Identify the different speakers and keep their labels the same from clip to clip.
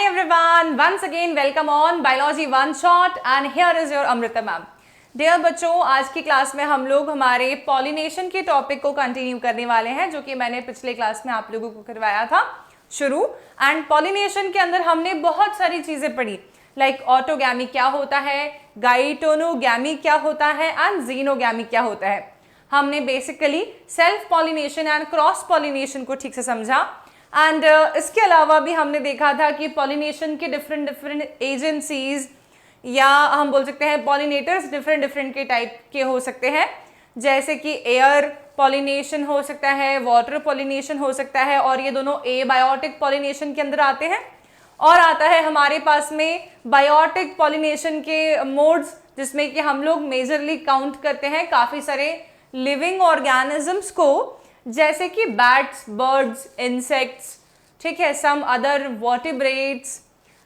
Speaker 1: Hi everyone, once again welcome on Biology One Shot and here is your Amrita ma'am. Dear बच्चों, आज की class में हम लोग हमारे पॉलिनेशन के टॉपिक को कंटिन्यू करने वाले हैं, जो कि मैंने पिछले क्लास में आप लोगों को करवाया था शुरू। एंड पॉलिनेशन के अंदर हमने बहुत सारी चीज़ें पढ़ी, लाइक ऑटोगैमी क्या होता है, गाइटोनोगैमी क्या होता है एंड जीनोगैमी क्या होता है। हमने basically self pollination and cross pollination को ठीक से समझा। एंड इसके अलावा भी हमने देखा था कि पॉलिनेशन के डिफरेंट एजेंसीज या हम बोल सकते हैं पॉलिनेटर्स डिफरेंट के टाइप के हो सकते हैं, जैसे कि एयर पॉलिनेशन हो सकता है, वाटर पॉलिनेशन हो सकता है, और ये दोनों एबायोटिक पॉलिनेशन के अंदर आते हैं। और आता है हमारे पास में बायोटिक पॉलिनेशन के मोड्स, जिसमें कि हम लोग मेजरली काउंट करते हैं काफ़ी सारे लिविंग ऑर्गेनिजम्स को, जैसे कि बैट्स, बर्ड्स, इंसेक्ट्स, ठीक है, some other vertebrates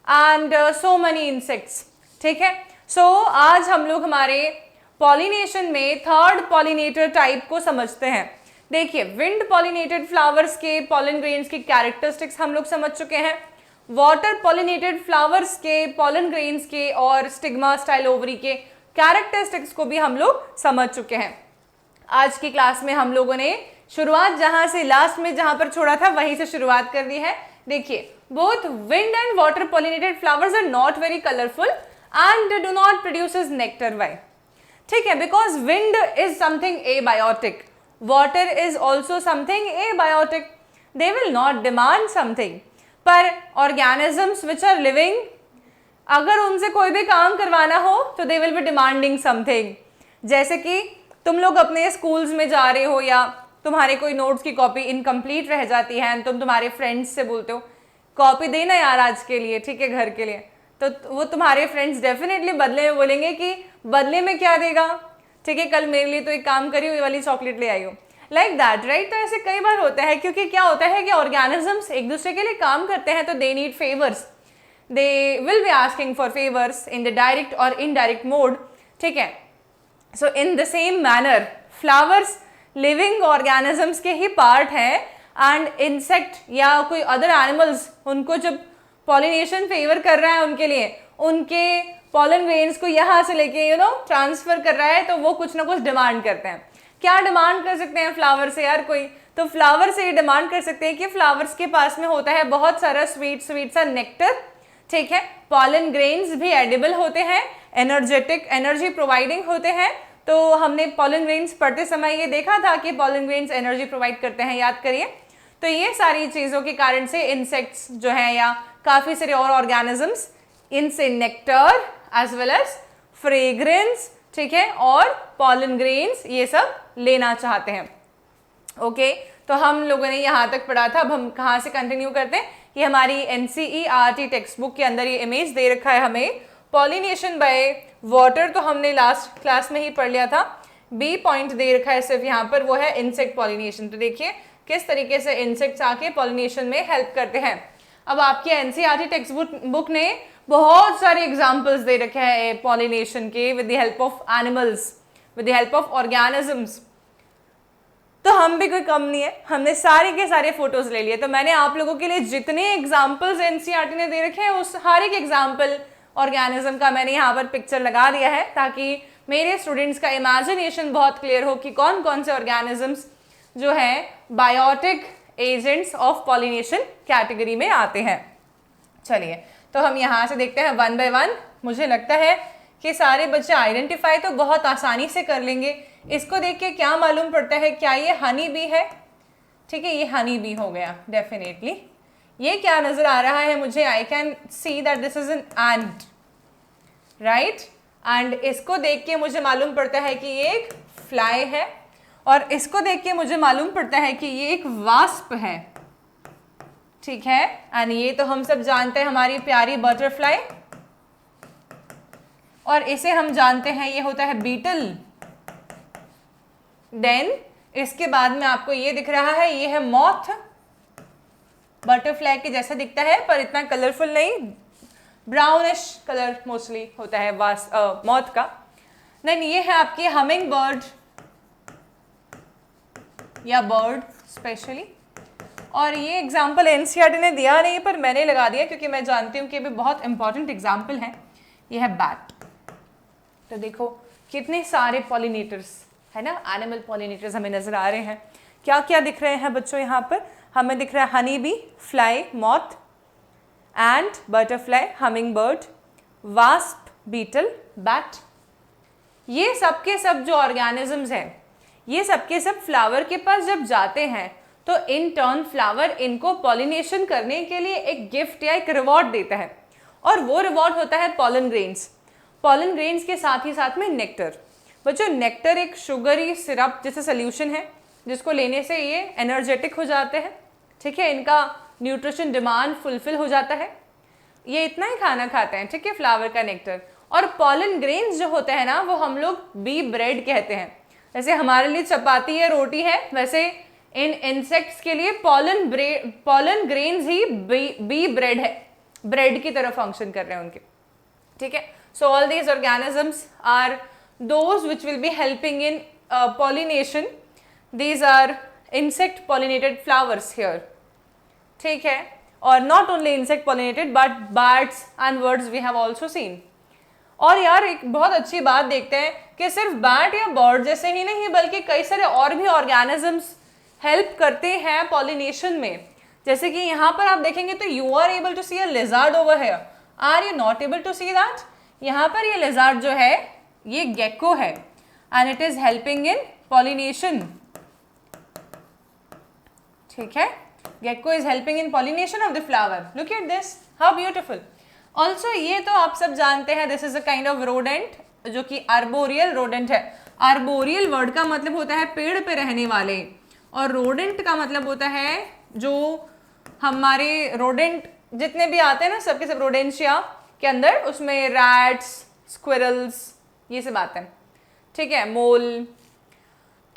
Speaker 1: and so many insects, ठीक है। सो आज हम लोग हमारे पॉलिनेशन में थर्ड पॉलिनेटर टाइप को समझते हैं। देखिए, विंड पॉलिनेटेड फ्लावर्स के पॉलन ग्रेन्स की कैरेक्टरिस्टिक्स हम लोग समझ चुके हैं, वाटर पॉलिनेटेड फ्लावर्स के पॉलन ग्रेन्स के और स्टिग्मा स्टाइल ओवरी के कैरेक्टरिस्टिक्स को भी हम लोग समझ चुके हैं। आज की क्लास में हम लोगों ने शुरुआत जहां से लास्ट में जहां पर छोड़ा था वहीं से शुरुआत कर दी है। देखिए, both wind and water pollinated flowers are not very colourful and do not produces nectar. Why? ठीक है, because wind is something abiotic, water is also something abiotic, they will not demand something. पर organisms which are living, अगर उनसे कोई भी काम करवाना हो तो they will be demanding something. जैसे कि तुम लोग अपने स्कूल्स में जा रहे हो या तुम्हारे कोई नोट्स की कॉपी इनकम्प्लीट रह जाती है, तुम तुम्हारे फ्रेंड्स से बोलते हो कॉपी देना यार आज के लिए, ठीक है, घर के लिए, तो वो तुम्हारे फ्रेंड्स डेफिनेटली बदले में बोलेंगे कि बदले में क्या देगा, ठीक है, कल मेरे लिए तो एक काम करी हो, ये वाली चॉकलेट ले आई हो, लाइक दैट, राइट। तो ऐसे कई बार होता है, क्योंकि क्या होता है कि ऑर्गेनिजम्स एक दूसरे के लिए काम करते हैं, तो they need favours, they will be asking for favours in the direct और इनडायरेक्ट मोड, ठीक है। So in the same manner flowers living organisms के ही पार्ट है, एंड इंसेक्ट या कोई अदर एनिमल्स, उनको जब पॉलिनेशन फेवर कर रहा है उनके लिए, उनके पॉलन ग्रेन्स को यहाँ से लेके ट्रांसफर कर रहा है, तो वो कुछ ना कुछ डिमांड करते हैं। क्या डिमांड कर सकते हैं फ्लावर से यार कोई? तो फ्लावर से ये डिमांड कर सकते हैं कि फ्लावर्स के पास में होता है बहुत सारा स्वीट सा नेक्टर, ठीक है, पॉलन ग्रेन्स भी एडिबल होते हैं, एनर्जेटिक एनर्जी प्रोवाइडिंग होते हैं। तो हमने पॉलन ग्रेन्स पढ़ते समय ये देखा था कि पॉलन ग्रेन्स एनर्जी प्रोवाइड करते हैं, याद करिए। तो ये सारी चीज़ों के कारण से इंसेक्ट्स जो हैं या काफ़ी सारे और ऑर्गेनिजम्स इनसे nectar as well as fragrance, ठीक है, और पॉलन ग्रेन्स ये सब लेना चाहते हैं। ओके, तो हम लोगों ने यहाँ तक पढ़ा था। अब हम कहाँ से कंटिन्यू करते हैं? ये हमारी NCERT टेक्स्ट बुक के अंदर ये इमेज दे रखा है हमें, पॉलिनेशन बाय वाटर, तो हमने लास्ट क्लास में ही पढ़ लिया था। बी पॉइंट दे रखा है सिर्फ यहाँ पर, वो है इंसेक्ट पॉलिनेशन। तो देखिए किस तरीके से इंसेक्ट्स आके पॉलिनेशन में हेल्प करते हैं। अब आपकी NCERT टेक्स्ट बुक ने बहुत सारे एग्जाम्पल्स दे रखे हैं पॉलिनेशन के, with the help of animals, with the help of organisms. तो हम भी कोई कम नहीं है, हमने सारे के सारे फोटोज ले लिए। तो मैंने आप लोगों के लिए जितने एग्जाम्पल्स NCERT ने दे रखे हैं, उस हर एक एग्जाम्पल ऑर्गेनिज्म का मैंने यहाँ पर पिक्चर लगा दिया है, ताकि मेरे स्टूडेंट्स का इमेजिनेशन बहुत क्लियर हो कि कौन कौन से ऑर्गेनिजम्स जो हैं biotic agents of pollination category में आते हैं। चलिए, तो हम यहाँ से देखते हैं वन बाय वन। मुझे लगता है कि सारे बच्चे आइडेंटिफाई तो बहुत आसानी से कर लेंगे। इसको देख के क्या मालूम पड़ता है, क्या ये हनी बी है? ठीक है, ये हनी बी हो गया डेफिनेटली। ये क्या नजर आ रहा है मुझे? I can see that this is an ant, right. And इसको देख के मुझे मालूम पड़ता है कि ये एक फ्लाई है, और इसको देख के मुझे मालूम पड़ता है कि ये एक वास्प है, ठीक है। एंड ये तो हम सब जानते हैं हमारी प्यारी बटरफ्लाई, और इसे हम जानते हैं ये होता है बीटल। देन इसके बाद में आपको ये दिख रहा है, ये है मॉथ, बटरफ्लाई के जैसा दिखता है पर इतना कलरफुल नहीं, ब्राउनिश कलर मोस्टली होता है मॉथ का। देन ये है आपकी हमिंग बर्ड या बर्ड स्पेशली, और ये एग्जाम्पल एनसीईआरटी ने दिया नहीं पर मैंने लगा दिया क्योंकि मैं जानती हूँ कि ये भी बहुत इंपॉर्टेंट एग्जाम्पल है। ये है बैट। तो देखो कितने सारे पॉलिनेटर्स है ना, एनिमल पॉलिनेटर्स हमें नजर आ रहे हैं। क्या क्या दिख रहे हैं बच्चों यहाँ पर? हमें दिख रहा है honey bee, fly, moth, ant, butterfly, humming bird, wasp, beetle, bat. ये सब के सब जो ऑर्गेनिजम्स हैं, ये सब के सब फ्लावर के पास जब जाते हैं तो इन टर्न फ्लावर इनको पॉलिनेशन करने के लिए एक गिफ्ट या एक रिवॉर्ड देता है, और वो रिवॉर्ड होता है पॉलन ग्रेन्स। पॉलन ग्रेन्स के साथ ही साथ में नेक्टर। बच्चों नेक्टर एक शुगरी सिरप जैसे सोल्यूशन है जिसको लेने से ये एनर्जेटिक हो जाते हैं, ठीक है, इनका न्यूट्रिशन डिमांड फुलफिल हो जाता है, ये इतना ही खाना खाते हैं, ठीक है, फ्लावर का नेक्टर। और पॉलन ग्रेन्स जो होते हैं ना वो हम लोग बी ब्रेड कहते हैं। जैसे हमारे लिए चपाती या रोटी है, वैसे इन इंसेक्ट्स के लिए पॉलन ग्रेन्स ही बी ब्रेड है, ब्रेड की तरह फंक्शन कर रहे हैं उनके, ठीक है। So all these organisms are those which will be helping in pollination. These are insect pollinated flowers here, ठीक है, और not only insect pollinated but birds and birds we have also seen। और यार एक बहुत अच्छी बात देखते हैं कि सिर्फ बैट या बर्ड जैसे ही नहीं बल्कि कई सारे और भी ऑर्गेनिजम्स हेल्प करते हैं पॉलिनेशन में। जैसे कि यहाँ पर आप देखेंगे तो you are able to see a lizard over here, are you not able to see that? यहाँ पर ये लिजार्ड जो है ये गेको है and it is helping in pollination, ठीक है। Gecko is helping in pollination of the flower. Look at this, how beautiful. Also ये तो आप सब जानते हैं this is a kind of rodent जो कि आर्बोरियल रोडेंट है। आर्बोरियल वर्ड का मतलब होता है पेड़ पे रहने वाले, और रोडेंट का मतलब होता है जो हमारे रोडेंट जितने भी आते हैं ना सबके सब रोडेंशिया के अंदर, उसमें रैट्स, स्क्विरल्स, ये सब आते हैं, ठीक है, मोल,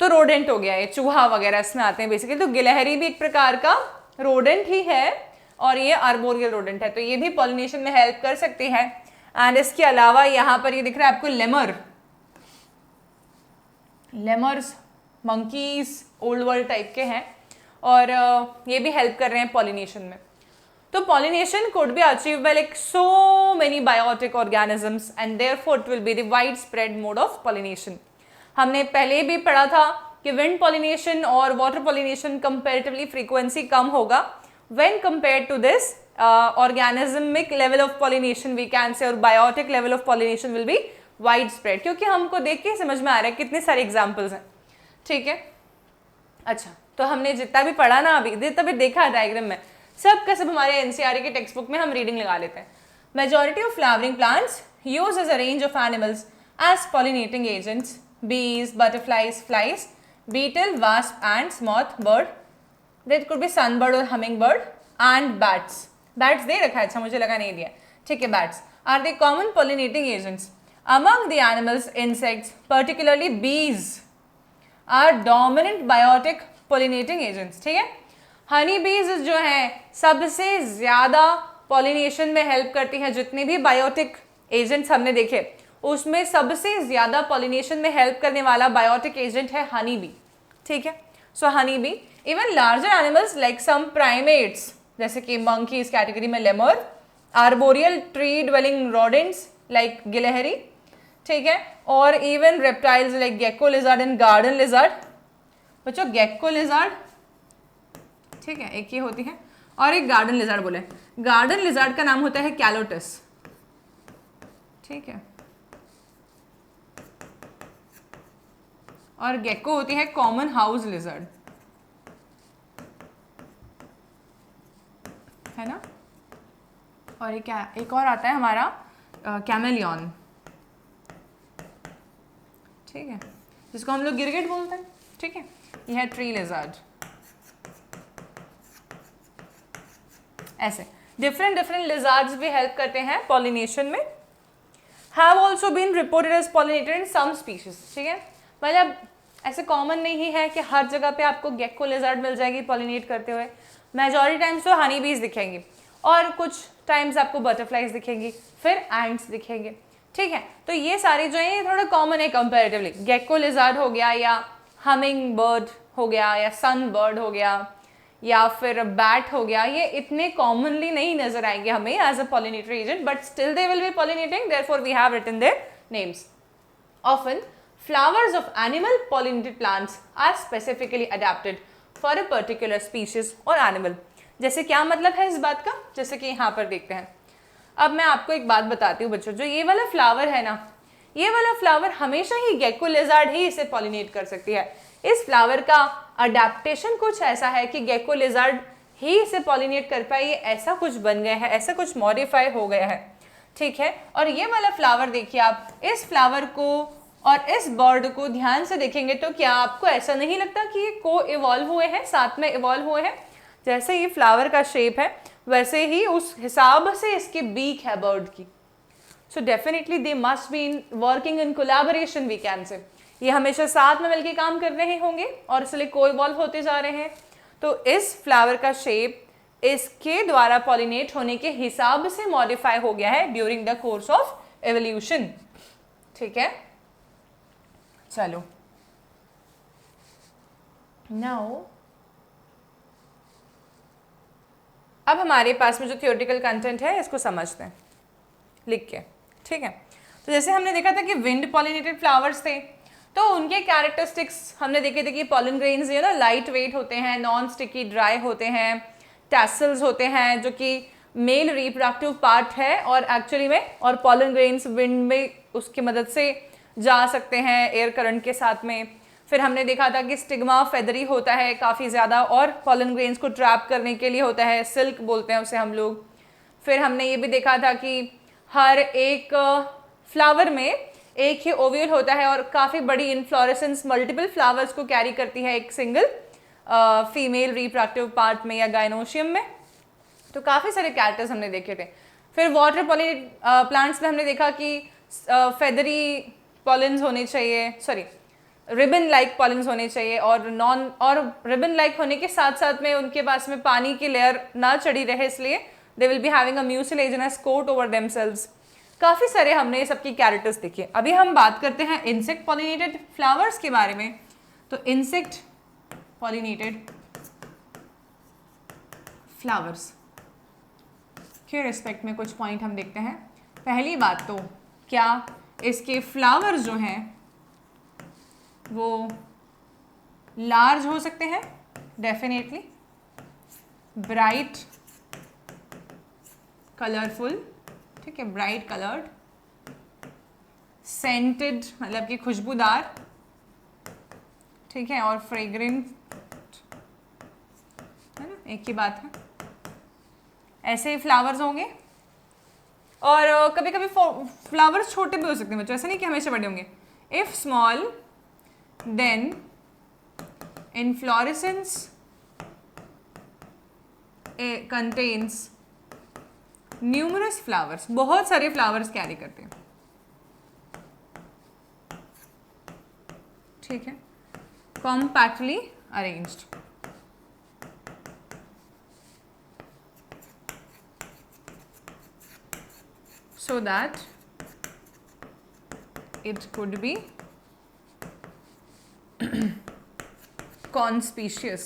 Speaker 1: तो रोडेंट हो गया, ये चूहा वगैरह इसमें आते हैं बेसिकली। तो गिलहरी भी एक प्रकार का रोडेंट ही है और ये आर्बोरियल रोडेंट है, तो ये भी पॉलिनेशन में हेल्प कर सकती है। एंड इसके अलावा यहाँ पर ये दिख रहा है आपको lemur, lemurs monkeys old world type के हैं और ये भी हेल्प कर रहे हैं पॉलिनेशन में। तो pollination could be achieved by like so many biotic organisms and therefore it will be the widespread mode of pollination। हमने पहले भी पढ़ा था कि विंड पॉलिनेशन और वाटर पॉलिनेशन कंपैरेटिवली फ्रीक्वेंसी कम होगा when compared to this organismic level of pollination we can say, और biotic level of pollination will be wide spread, क्योंकि हमको देख के समझ में आ रहा है कितने सारे एग्जाम्पल्स हैं, ठीक है। अच्छा, तो हमने जितना भी पढ़ा ना अभी, जितना भी देखा है डायग्राम में, सब का सब हमारे एनसीईआरटी के टेक्स्ट बुक में हम रीडिंग लगा लेते हैं। Majority of flowering plants use as a range of animals as pollinating agents, bees, butterflies, flies, beetle, wasp, ants, moth, bird, that could be sunbird or hummingbird, and bats। bats दे रखा है, अच्छा मुझे लगा नहीं दिया, ठीक है। bats are the common pollinating agents among the animals। insects, particularly bees, are dominant biotic pollinating agents, ठीक है। हनी बीज जो है सबसे ज्यादा पॉलिनेशन में हेल्प करती है, जितने भी बायोटिक एजेंट्स हमने देखे उसमें सबसे ज्यादा पॉलिनेशन में हेल्प करने वाला बायोटिक एजेंट है हनी बी, ठीक है। So honey bee, even larger animals like some primates जैसे कि मंकी इस कैटेगरी में, lemur, arboreal tree dwelling rodents like gilhari, ठीक है, और even reptiles like gecko lizard and garden lizard. बच्चों गेको लिजार्ड, ठीक है, एक ये होती है, और एक गार्डन लिजार्ड बोले। गार्डन लिजार्ड का नाम होता है कैलोटस, ठीक है, और गेको होती है कॉमन हाउस लिजर्ड, है ना। और एक और आता है हमारा कैमेलियन, ठीक है, जिसको हम लोग गिरगिट बोलते हैं, ठीक है। यह है ट्री लिजर्ड। ऐसे डिफरेंट लिजर्ड्स भी हेल्प करते हैं पॉलिनेशन में। Have also been reported as pollinated in some species, ठीक है, मतलब ऐसे कॉमन नहीं है कि हर जगह पे आपको गेको लिजर्ड मिल जाएगी पॉलिनेट करते हुए। मेजॉरिटी टाइम्स तो हनी बीज दिखेंगी और कुछ टाइम्स आपको बटरफ्लाइज दिखेंगी, फिर एंड्स दिखेंगे, ठीक है। तो ये सारे जो है ये थोड़ा कॉमन है कंपैरेटिवली। गेको लिजर्ड हो गया या हमिंग बर्ड हो गया या सन बर्ड हो गया या फिर बैट हो गया, ये इतने कॉमनली नहीं नजर आएंगे हमें as a pollinatory agent, but still they will be pollinating, therefore we have written their names. Often, flowers of animal pollinated plants are specifically adapted for a particular species or animal. जैसे क्या मतलब है इस बात का, जैसे कि यहाँ पर देखते हैं. अब मैं आपको एक बात बताती हूँ बच्चों, जो ये वाला फ्लावर है ना, ये वाला फ्लावर हमेशा ही गेको लिजार्ड ही इसे पॉलिनेट कर सकती है. इस फ्लावर का अडेप्टेशन कुछ ऐसा है कि गेको लिजार्ड ही इसे पॉलिनेट कर पाए, ये ऐसा कुछ बन गया है, ऐसा कुछ मॉडिफाई हो गया है. ठीक है. और ये वाला फ्लावर देखिए आप, इस फ्लावर को और इस बर्ड को ध्यान से देखेंगे तो क्या आपको ऐसा नहीं लगता कि ये को इवॉल्व हुए हैं, साथ में इवॉल्व हुए हैं? जैसे ये फ्लावर का शेप है वैसे ही उस हिसाब से इसकी बीक है बर्ड की. So definitely they must be working in collaboration, we can say. ये हमेशा साथ में मिलकर काम कर रहे होंगे और इसलिए को इवॉल्व होते जा रहे हैं. तो इस फ्लावर का शेप इसके द्वारा पॉलिनेट होने के हिसाब से मॉडिफाई हो गया है during the course of evolution. ठीक है. चलो नाउ अब हमारे पास में जो थियोरेटिकल कंटेंट है इसको समझते हैं लिख के. ठीक है. तो जैसे हमने देखा था कि विंड पॉलिनेटेड फ्लावर्स थे, तो उनके कैरेक्टरिस्टिक्स हमने देखे थे कि पॉलन ग्रेन्स ये ना लाइट वेट होते हैं, नॉन स्टिकी, ड्राई होते हैं, टैसल्स होते हैं जो कि मेल रिप्रोडक्टिव पार्ट है और एक्चुअली में, और पॉलन ग्रेन्स विंड में उसकी मदद से जा सकते हैं एयर करंट के साथ में. फिर हमने देखा था कि स्टिग्मा फेदरी होता है काफ़ी ज़्यादा और पॉलन ग्रेन्स को ट्रैप करने के लिए होता है, सिल्क बोलते हैं उसे हम लोग. फिर हमने ये भी देखा था कि हर एक फ्लावर में एक ही ओव्यूल होता है और काफ़ी बड़ी इन्फ्लोरेसेंस मल्टीपल फ्लावर्स को कैरी करती है एक सिंगल फीमेल रिप्रोडक्टिव पार्ट में या गाइनोशियम में. तो काफ़ी सारे कैरेक्टर्स हमने देखे थे. फिर वाटर पॉलिनेटेड प्लांट्स में हमने देखा कि फेदरी पॉलिन्स होने चाहिए, सॉरी रिबन लाइक पॉलिन्स होने चाहिए, और रिबन लाइक होने के साथ साथ में उनके पास में पानी की लेयर ना चढ़ी रहे, इसलिए they will be having a mucilaginous coat over themselves. काफ़ी सारे हमने ये सबकी कैरेक्टर्स देखे. अभी हम बात करते हैं इंसेक्ट पॉलिनेटेड फ्लावर्स के बारे में. तो इंसेक्ट पॉलिनेटेड फ्लावर्स के रिस्पेक्ट में कुछ पॉइंट हम देखते हैं. पहली बात तो क्या इसके फ्लावर्स जो हैं वो लार्ज हो सकते हैं? डेफिनेटली. ब्राइट कलरफुल, ठीक है, ब्राइट कलर्ड, सेंटेड मतलब कि खुशबूदार, ठीक है, और फ्रेग्रेंट, है ना, एक ही बात है. ऐसे ही फ्लावर्स होंगे. और कभी कभी फ्लावर्स छोटे भी हो सकते हैं बच्चों, ऐसा नहीं कि हमेशा बड़े होंगे. If small then inflorescence contains numerous flowers, बहुत सारे फ्लावर्स कैरी करते हैं. ठीक है. Compactly arranged, so that it could be conspicuous.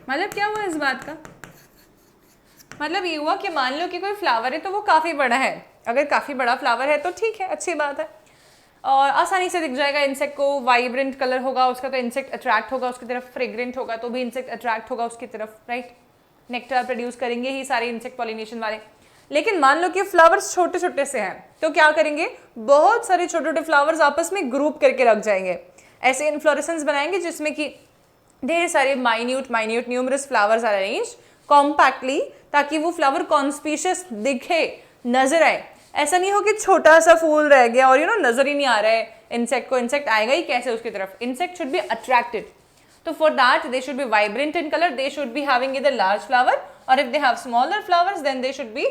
Speaker 1: मतलब क्या हुआ इस बात का? मतलब ये हुआ कि मान लो कि कोई फ्लावर है तो वो काफ़ी बड़ा है. अगर काफ़ी बड़ा फ्लावर है तो ठीक है, अच्छी बात है, और आसानी से दिख जाएगा इंसेक्ट को. वाइब्रेंट कलर होगा उसका तो इंसेक्ट अट्रैक्ट होगा उसकी तरफ, फ्रेग्रेंट होगा तो भी इंसेक्ट अट्रैक्ट होगा उसकी तरफ, राइट. नेक्टर प्रोड्यूस करेंगे ही सारे इंसेक्ट पॉलिनेशन वाले. लेकिन मान लो कि फ्लावर्स छोटे छोटे से हैं तो क्या करेंगे, बहुत सारे छोटे छोटे फ्लावर्स आपस में ग्रुप करके रख जाएंगे, ऐसे इन्फ्लोरेसेंस बनाएंगे जिसमें कि ढेर सारे minute numerous flowers are arranged compactly, ताकि वो फ्लावर कॉन्स्पिशियस दिखे, नजर आए. ऐसा नहीं हो कि छोटा सा फूल रह गया और नजर ही नहीं आ रहा है इंसेक्ट को. इंसेक्ट आएगा ही कैसे उसकी तरफ? Insect should be attracted. So for that they should be vibrant in color, they should be having either large flower or if they have smaller flowers then they should be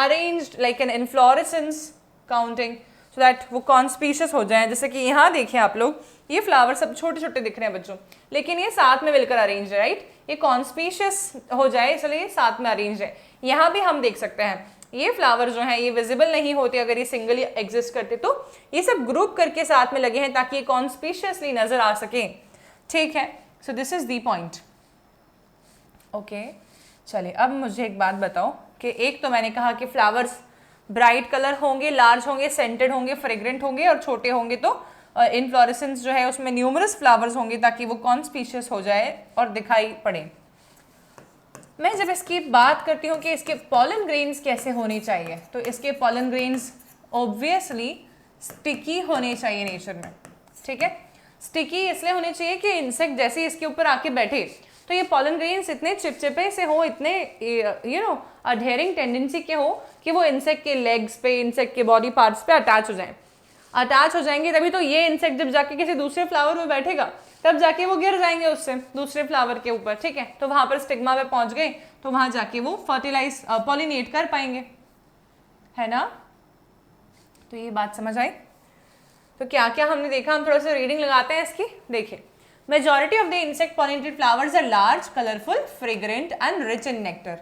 Speaker 1: arranged like an inflorescence counting so that वो conspicuous हो जाएं. जैसे कि यहाँ देखिए आप लोग, ये फ्लावर सब छोटे छोटे दिख रहे हैं बच्चों, लेकिन ये साथ में मिलकर अरेंज है, राइट. ये कॉन्स्पीशियस हो जाए इसलिए ये साथ में अरेंज है. यहाँ भी हम देख सकते हैं ये फ्लावर जो हैं ये विजिबल नहीं होते अगर ये सिंगली एग्जिस्ट करते, तो ये सब ग्रुप करके साथ में लगे हैं ताकि ये कॉन्स्पीशियसली नजर आ सके. ठीक है. So this is the point. Okay चलिए, अब मुझे एक बात बताओ कि एक तो मैंने कहा कि फ्लावर्स ब्राइट कलर होंगे, लार्ज होंगे, सेंटेड होंगे, फ्रेग्रेंट होंगे, और छोटे होंगे तो इनफ्लोरेसेंस जो है उसमें न्यूमरस फ्लावर्स होंगे ताकि वो कॉन्स्पीशियस हो जाए और दिखाई पड़े। मैं जब इसकी बात करती हूँ कि इसके पॉलन ग्रेन्स कैसे होने चाहिए, तो इसके पॉलन ग्रेन्स ऑब्वियसली स्टिकी होने चाहिए नेचर में, ठीक है। स्टिकी इसलिए होने चाहिए कि इंसेक्ट जैसे इसके ऊपर आके बैठे तो ये पॉलन ग्रेन्स इतने चिपचिपे से हो, इतने अडहेरिंग टेंडेंसी के हो कि वो इंसेक्ट के लेग्स पे, इंसेक्ट के बॉडी पार्ट्स पे अटैच हो जाएं। अटैच हो जाएंगे तभी तो ये इंसेक्ट जब जाके किसी दूसरे फ्लावर में बैठेगा तब जाके वो गिर जाएंगे उससे दूसरे फ्लावर के ऊपर, ठीक है। तो वहां पर स्टिग्मा पे पहुंच गए तो वहां जाके वो फर्टिलाइज पॉलिनेट कर पाएंगे, है ना। तो ये बात समझ आई। तो क्या क्या हमने देखा, हम थोड़ा सा रीडिंग लगाते हैं इसकी। देखिए, majority of the insect pollinated flowers are large, colourful, fragrant and rich in nectar.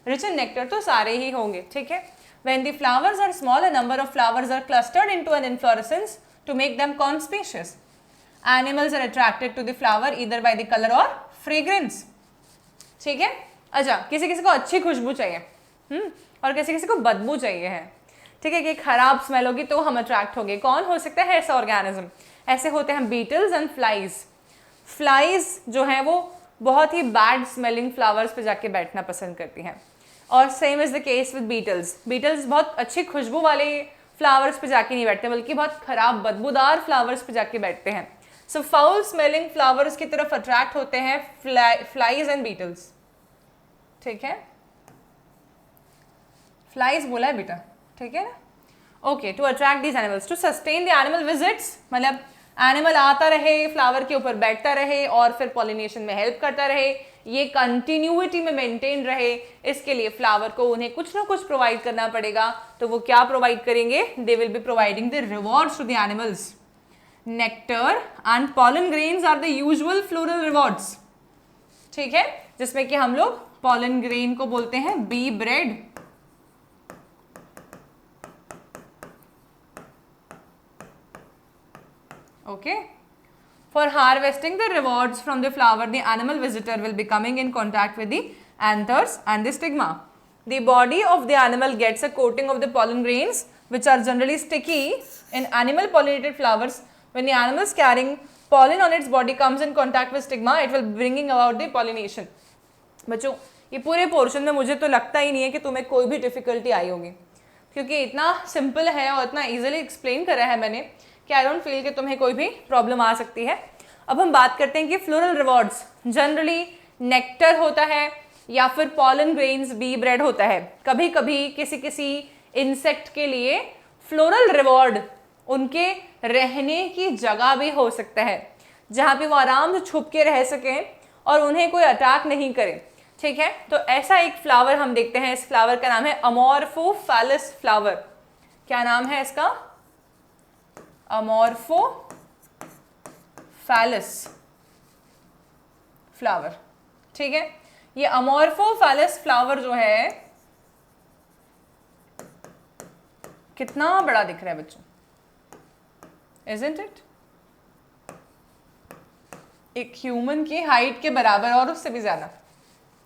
Speaker 1: Rich in nectar तो सारे ही होंगे, ठीक है। When the flowers are small, a number of flowers are clustered into an inflorescence to make them conspicuous. Animals are attracted to the flower either by the color or fragrance. ठीक है। अच्छा, किसी किसी को अच्छी खुशबू चाहिए और किसी किसी को बदबू चाहिए है, ठीक है, कि खराब स्मेल होगी तो हम अट्रैक्ट होंगे। कौन हो सकता है ऐसा ऑर्गेनिज्म? ऐसे होते हैं बीटल्स एंड फ्लाइज। फ्लाइज जो है वो बहुत ही बैड स्मेलिंग फ्लावर्स पे जाके बैठना पसंद करती हैं, और same is the case with beetles. Beetles बहुत अच्छी खुशबू वाले फ्लावर्स पे जाके नहीं बैठते बल्कि बहुत खराब बदबूदार फ्लावर्स पे जाके बैठते हैं। सो फाउल स्मेलिंग फ्लावर्स की तरफ अट्रैक्ट होते हैं फ्लाइज एंड बीटल्स, ठीक है। फ्लाइज बोला है बेटा, ठीक है ना। Okay, to attract these animals, to sustain the animal visits, मतलब एनिमल आता रहे, फ्लावर के ऊपर बैठता रहे और फिर पॉलिनेशन में हेल्प करता रहे, ये कंटिन्यूटी में मेंटेन रहे, इसके लिए फ्लावर को उन्हें कुछ ना कुछ प्रोवाइड करना पड़ेगा। तो वो क्या प्रोवाइड करेंगे? They will be providing the rewards to the animals. Nectar and pollen grains are the usual floral rewards, ठीक है, जिसमें कि हम लोग पॉलन ग्रेन को बोलते हैं bee bread. Okay. For harvesting the rewards from the flower, the animal visitor will be coming in contact with the anthers and the stigma. The body of the animal gets a coating of the pollen grains, which are generally sticky in animal pollinated flowers. When the animal is carrying pollen on its body comes in contact with stigma, it will bringing about the pollination. बच्चों, ये पूरे portion में मुझे तो लगता ही नहीं है कि तुम्हें कोई भी डिफिकल्टी आई होगी, क्योंकि इतना सिंपल है और इतना इजीली एक्सप्लेन करा है मैंने कि आई डोंट फील कि तुम्हें कोई भी प्रॉब्लम आ सकती है। अब हम बात करते हैं कि फ्लोरल रिवॉर्ड्स जनरली नेक्टर होता है या फिर पॉलन ग्रेन्स बी ब्रेड होता है। कभी कभी किसी किसी इंसेक्ट के लिए फ्लोरल रिवॉर्ड उनके रहने की जगह भी हो सकता है, जहाँ पे वो आराम से छुप के रह सकें और उन्हें कोई अटैक नहीं करे, ठीक है। तो ऐसा एक फ्लावर हम देखते हैं, इस फ्लावर का नाम है अमोर्फोफैलस फ्लावर। क्या नाम है इसका? अमोर्फोफैलस फ्लावर, ठीक है। ये अमोर्फोफैलस फ्लावर जो है कितना बड़ा दिख रहा है बच्चों, isn't it? एक ह्यूमन की हाइट के बराबर और उससे भी ज्यादा।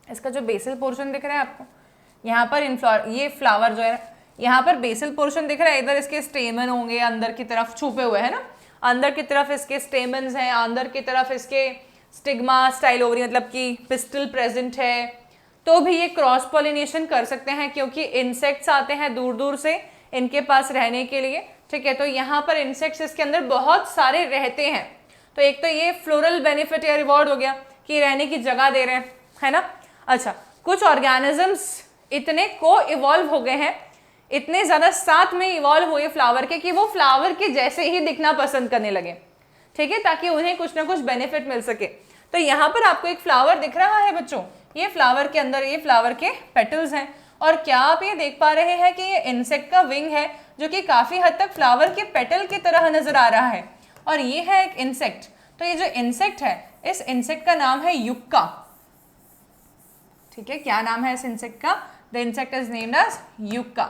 Speaker 1: इसका जो बेसल पोर्शन दिख रहा है आपको, यहाँ पर ये फ्लावर जो है यहाँ पर बेसल पोर्शन दिख रहा है, इधर इसके स्टेमन होंगे अंदर की तरफ छुपे हुए, है ना। अंदर की तरफ इसके स्टेमन्स हैं, अंदर की तरफ इसके स्टिग्मा स्टाइल ओवरी मतलब कि पिस्टल प्रेजेंट है। तो भी ये क्रॉस पॉलिनेशन कर सकते हैं क्योंकि इंसेक्ट्स आते हैं दूर दूर से इनके पास रहने के लिए, ठीक है। तो यहाँ पर इंसेक्ट्स इसके अंदर बहुत सारे रहते हैं। तो एक तो ये फ्लोरल बेनिफिट या रिवॉर्ड हो गया कि रहने की जगह दे रहे हैं, है ना। अच्छा, कुछ ऑर्गेनिजम्स इतने को इवॉल्व हो गए हैं, इतने ज्यादा साथ में इवॉल्व हुए फ्लावर के कि वो फ्लावर के जैसे ही दिखना पसंद करने लगे, ठीक है, ताकि उन्हें कुछ ना कुछ बेनिफिट मिल सके। तो यहाँ पर आपको एक फ्लावर दिख रहा है बच्चों, ये फ्लावर के अंदर ये फ्लावर के पेटल्स हैं, और क्या आप ये देख पा रहे हैं कि ये इंसेक्ट का विंग है जो कि काफी हद तक फ्लावर के पेटल की तरह नजर आ रहा है, और ये है एक इंसेक्ट। तो ये जो इंसेक्ट है, इस इंसेक्ट का नाम है युक्का, ठीक है। क्या नाम है इस इंसेक्ट का? The insect is named as yucca,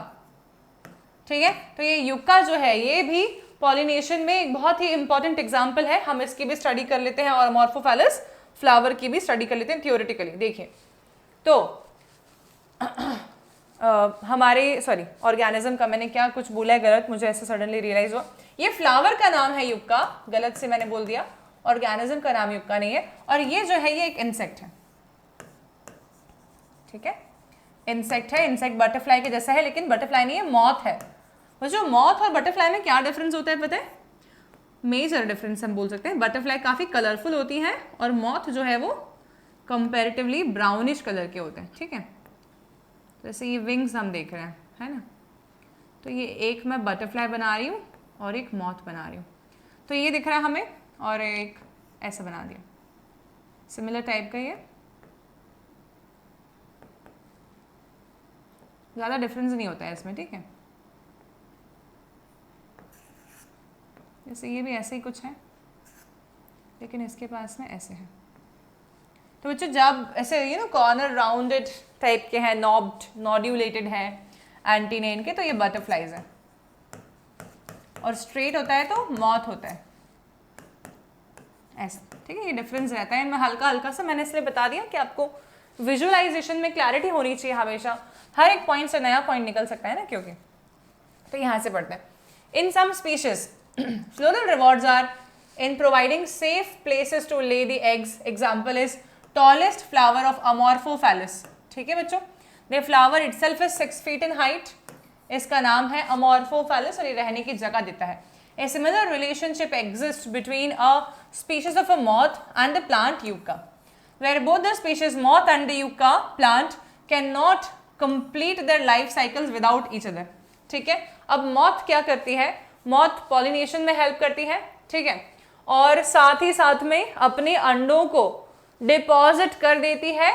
Speaker 1: ठीक है। तो ये युक्का जो है ये भी पॉलिनेशन में एक बहुत ही इंपॉर्टेंट एग्जाम्पल है। हम इसकी भी स्टडी कर लेते हैं और अमोर्फोफैलस फ्लावर की भी स्टडी कर लेते हैं थियोरेटिकली। देखिए, तो हमारे सॉरी ऑर्गेनिज्म का मैंने क्या कुछ बोला है गलत, मुझे ऐसे सडनली रियलाइज हुआ। ये फ्लावर का नाम है युक्का, गलत से मैंने बोल दिया, ऑर्गेनिज्म का नाम युक्का नहीं है। और ये जो है ये एक इंसेक्ट है, ठीक है, इंसेक्ट है। इंसेक्ट बटरफ्लाई के जैसा है लेकिन बटरफ्लाई नहीं है, मॉथ है। वो जो मॉथ और बटरफ्लाई में क्या डिफरेंस होता है पता है? मेजर डिफरेंस हम बोल सकते हैं। बटरफ्लाई काफ़ी कलरफुल होती हैं और मॉथ जो है वो कंपैरेटिवली ब्राउनिश कलर के होते हैं, ठीक है। जैसे ये विंग्स हम देख रहे हैं, है ना, तो ये एक मैं बटरफ्लाई बना रही हूँ और एक मॉथ बना रही हूँ, तो ये दिख रहा है हमें, और एक ऐसा बना दिया, सिमिलर टाइप का। ये ज़्यादा डिफरेंस नहीं होता है इसमें, ठीक है। जैसे ये भी ऐसे ही कुछ है लेकिन इसके पास में ऐसे है। तो बच्चों जब ऐसे कॉर्नर राउंडेड टाइप के हैं, नॉब्ड नॉड्यूलेटेड है एंटीना इनके, तो ये बटरफ्लाइज है। और स्ट्रेट होता है तो मॉथ होता है ऐसा, ठीक है। ये डिफरेंस रहता है इनमें हल्का हल्का सा, मैंने इसलिए बता दिया कि आपको विजुअलाइजेशन में क्लैरिटी होनी चाहिए हमेशा, हर एक पॉइंट से नया पॉइंट निकल सकता है ना, क्योंकि तो यहाँ से पढ़ते हैं। In some species floral rewards are in providing safe places to lay the eggs. Example is tallest flower of Amorphophallus, ठीक है बच्चों। The flower itself is 6 feet in height, इसका नाम है Amorphophallus और ये रहने की जगह देता है। A similar relationship exists between a species of a moth and the plant yucca, where both the species moth and the yucca plant cannot complete their life cycles without each other, ठीक है। अब moth क्या करती है? Moth pollination में help करती है, ठीक है, और साथ ही साथ में अपने अंडों को डिपॉजिट कर देती है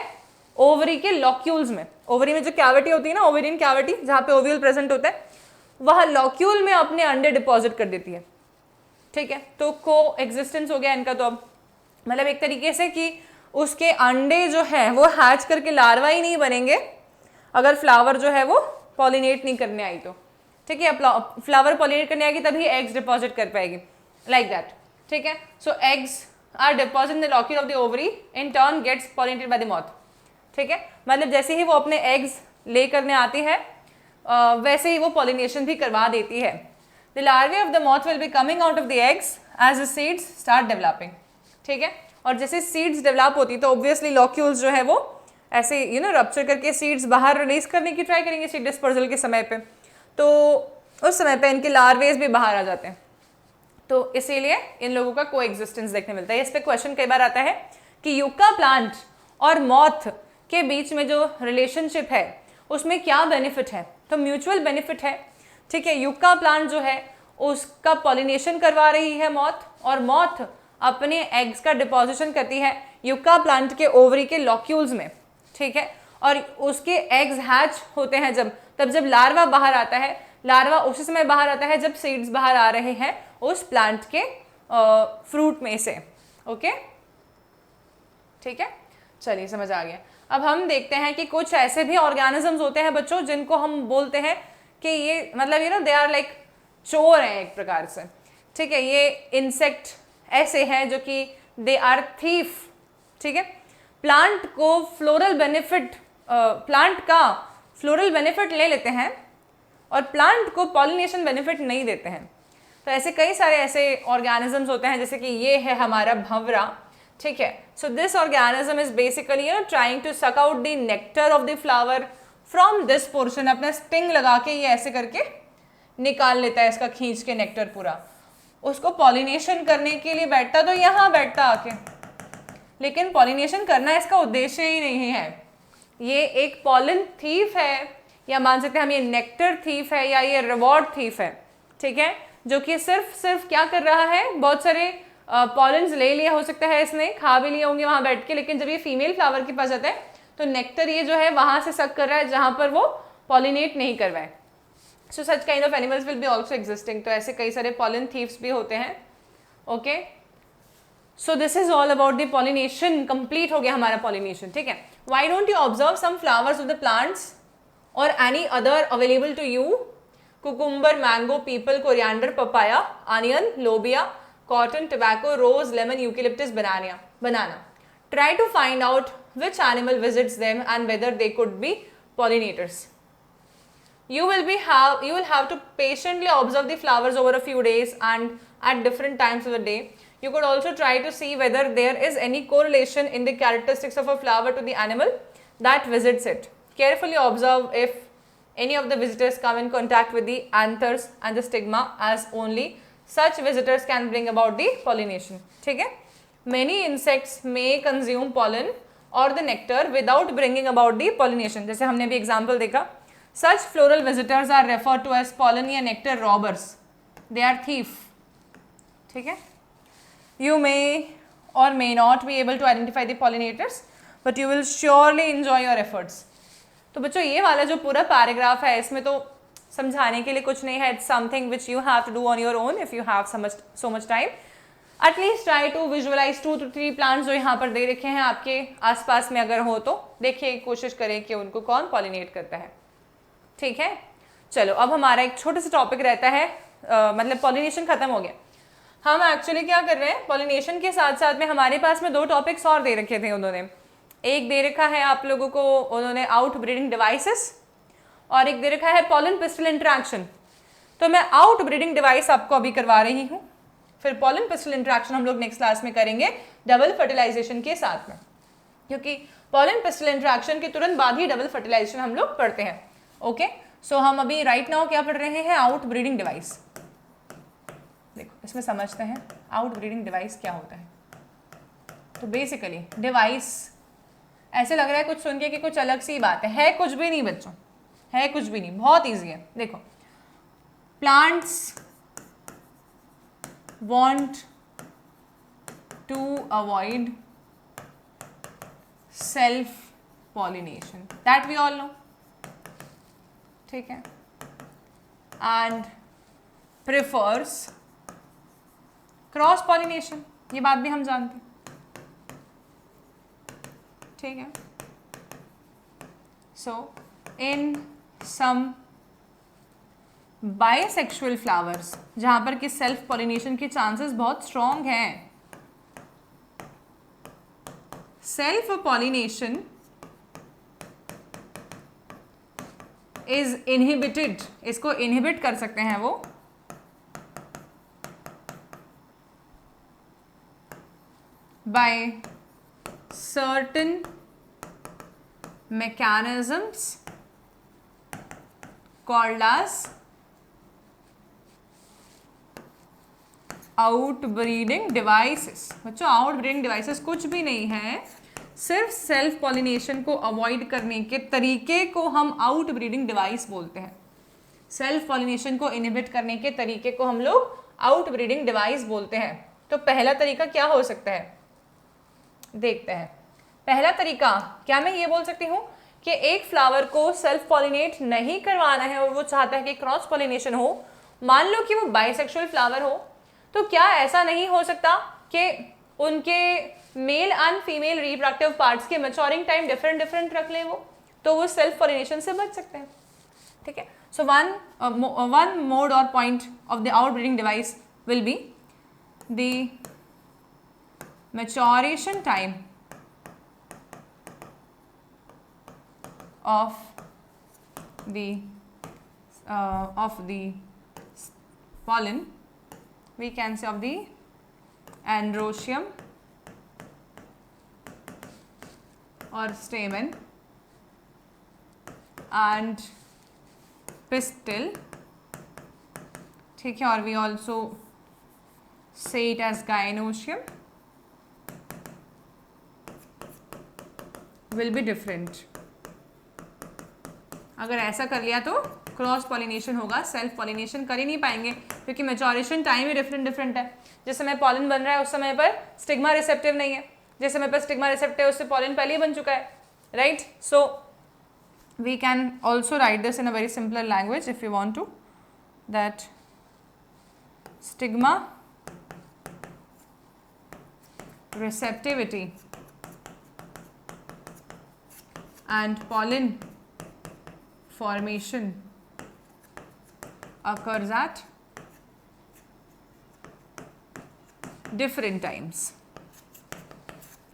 Speaker 1: ओवरी के लॉक्यूल्स में। ओवरी में जो कैविटी होती है ना, ओवेरियन कैविटी, जहाँ पे ओव्यूल प्रेजेंट होता है, वह लॉक्यूल में अपने अंडे डिपॉजिट कर देती है, ठीक है। तो को एग्जिस्टेंस हो गया इनका। तो अब मतलब एक तरीके से कि उसके अंडे जो है वो हैच करके लार्वा ही नहीं बनेंगे अगर फ्लावर जो है वो पॉलिनेट नहीं करने आई तो, ठीक है। फ्लावर पॉलिनेट करने आएगी तभी एग्स डिपॉजिट कर पाएगी, लाइक दैट, ठीक है। So eggs are deposit in the locule of the ovary, in turn gets pollinated by the moth, ठीक है। मतलब जैसे ही वो अपने एग्स ले करने आती है वैसे ही वो पॉलिनेशन भी करवा देती है। The larvae of the moth will be coming out of the eggs as the seeds start developing, ठीक है। और जैसे सीड्स डेवलप होती तो ऑब्वियसली लॉक्यूल्स जो है वो ऐसे रप्चर करके सीड्स बाहर रिलीज करने की ट्राई करेंगे सीड डिस्पर्सल के समय पे, तो उस समय पे इनके लार्वेज भी बाहर आ जाते हैं। तो इसीलिए इन लोगों का को एग्जिस्टेंस देखने मिलता है। इस पे क्वेश्चन कई बार आता है कि युक्का प्लांट और मॉथ के बीच में जो रिलेशनशिप है उसमें क्या बेनिफिट है? तो म्यूचुअल बेनिफिट है, ठीक है। युक्का प्लांट जो है उसका पॉलिनेशन करवा रही है मॉथ, और मॉथ अपने एग्स का डिपोजिशन करती है युक्का प्लांट के ओवरी के लॉक्यूल्स में, ठीक है। और उसके एग्स हैच होते हैं जब लार्वा बाहर आता है। लार्वा उसी समय बाहर आता है जब सीड्स बाहर आ रहे हैं उस प्लांट के फ्रूट में से, ओके, ठीक है। चलिए समझ आ गया। अब हम देखते हैं कि कुछ ऐसे भी ऑर्गेनिजम्स होते हैं बच्चों जिनको हम बोलते हैं कि ये मतलब दे आर लाइक चोर हैं एक प्रकार से, ठीक है। ये इंसेक्ट ऐसे हैं जो कि दे आर थीफ, ठीक है। प्लांट का फ्लोरल बेनिफिट ले लेते हैं और प्लांट को पॉलिनेशन बेनिफिट नहीं देते हैं। तो ऐसे कई सारे ऐसे ऑर्गेनिजम्स होते हैं, जैसे कि ये है हमारा भंवरा, ठीक है। So this organism is basically trying to suck out the nectar of the flower from this portion. अपना स्टिंग लगा के ये ऐसे करके निकाल लेता है इसका खींच के नेक्टर पूरा। उसको पॉलिनेशन करने के लिए बैठता तो यहाँ बैठता आके, लेकिन पॉलिनेशन करना इसका उद्देश्य ही नहीं है। ये एक पॉलन थीफ है, या मान सकते हैं हम ये नेक्टर थीफ है, या ये रिवॉर्ड थीफ है, ठीक है, जो कि सिर्फ क्या कर रहा है, बहुत सारे पॉलन्स ले लिया हो सकता है इसने, खा भी लिए होंगे वहाँ बैठ के, लेकिन जब ये फीमेल फ्लावर के पास जाता है तो नेक्टर ये जो है वहाँ से सक कर रहा है जहाँ पर वो पॉलिनेट नहीं करवाए। So such kind of animals will be also existing. तो ऐसे कई सारे पॉलन थीव्स भी होते हैं, okay. So this is all about the pollination. Complete हो गया हमारा पॉलिनेशन, ठीक है। Why don't you observe some flowers of the plants और any other available to you? Cucumber, mango, peepal, coriander, papaya, onion, lobia, cotton, tobacco, rose, lemon, eucalyptus, banana. Try to find out which animal visits them and whether they could be pollinators. You will have to patiently observe the flowers over a few days and at different times of the day. You could also try to see whether there is any correlation in the characteristics of a flower to the animal that visits it. Carefully observe if any of the visitors come in contact with the anthers and the stigma, as only such visitors can bring about the pollination. ठीक है? Many insects may consume pollen or the nectar without bringing about the pollination. जैसे हमने भी example देखा. Such floral visitors are referred to as pollen या nectar robbers. They are thief. ठीक है? You may or may not be able to identify the pollinators, but you will surely enjoy your efforts. तो बच्चों ये वाला जो पूरा paragraph है इसमें तो समझाने के लिए कुछ नहीं है. It's something which you have to do on your own if you have so much time. At least try to visualize 2 to 3 plants जो यहाँ पर दे रखे हैं आपके आसपास में अगर हो तो देखिए, कोशिश करें कि उनको कौन पॉलिनेट करता है. ठीक है, चलो अब हमारा एक छोटा सा टॉपिक रहता है, मतलब पॉलिनेशन खत्म हो गया. हम एक्चुअली क्या कर रहे हैं, पॉलिनेशन के साथ साथ में हमारे पास में 2 टॉपिक्स और दे रखे थे उन्होंने. एक दे रखा है आप लोगों को उन्होंने आउट ब्रीडिंग डिवाइसेस, और एक दे रखा है पॉलन पिस्टल इंटरेक्शन. तो मैं आउट ब्रीडिंग डिवाइस आपको अभी करवा रही हूँ, फिर पॉलन पिस्टल इंटरेक्शन हम लोग नेक्स्ट क्लास में करेंगे डबल फर्टिलाइजेशन के साथ में, क्योंकि पॉलन पिस्टल इंटरेक्शन के तुरंत बाद ही डबल फर्टिलाइजेशन हम लोग पढ़ते हैं. ओके, सो हम अभी राइट नाउ क्या पढ़ रहे हैं, आउट ब्रीडिंग डिवाइस. देखो इसमें समझते हैं आउट ब्रीडिंग डिवाइस क्या होता है. तो बेसिकली डिवाइस ऐसे लग रहा है कुछ सुन के कि कुछ अलग सी बात है कुछ भी नहीं बच्चों, है कुछ भी नहीं, बहुत ईजी है. देखो, plants want to avoid self pollination, that we all know. ठीक है, and prefers cross pollination, ये बात भी हम जानते हैं. ठीक है, so in some bisexual flowers जहां पर कि सेल्फ पॉलिनेशन के चांसेस बहुत स्ट्रॉन्ग हैं, सेल्फ पॉलिनेशन इज इनहिबिटेड, इसको इनहिबिट कर सकते हैं वो by certain mechanisms called as outbreeding devices. बच्चों आउट ब्रीडिंग डिवाइसेस कुछ भी नहीं है, सिर्फ सेल्फ पॉलिनेशन को अवॉइड करने के तरीके को हम आउट ब्रीडिंग डिवाइस बोलते हैं. सेल्फ पॉलिनेशन को इनहिबिट करने के तरीके को हम लोग आउट ब्रीडिंग डिवाइस बोलते हैं. तो पहला तरीका क्या हो सकता है, देखते हैं. पहला तरीका क्या, मैं ये बोल सकती हूँ कि एक फ्लावर को सेल्फ पॉलिनेट नहीं करवाना है और वो चाहता है कि क्रॉस पॉलिनेशन हो. मान लो कि वो बाइसेक्सुअल फ्लावर हो, तो क्या ऐसा नहीं हो सकता कि उनके mail and female reproductive parts के मैच्योरिंग टाइम डिफरेंट रख लें वो, तो वो सेल्फ पॉलिनेशन से बच सकते हैं. ठीक है, सो वन मोड और point of the out breeding device will be the maturation time of the pollen, we can say of the androecium or stamen and pistil. ठीक है, और we also say it as gynoecium will be different. अगर ऐसा कर लिया तो cross pollination होगा, self pollination कर ही नहीं पाएंगे क्योंकि मैच्योरेशन टाइम ही डिफरेंट है. जिस समय पॉलन बन रहा है उस समय पर स्टिग्मा रिसेप्टिव नहीं है, जिस समय पर स्टिग्मा रिसेप्टिव उससे पॉलन पहले ही बन चुका है, right. So we can also write this in a very simpler language if you want to, that stigma receptivity and pollen formation occurs at different times.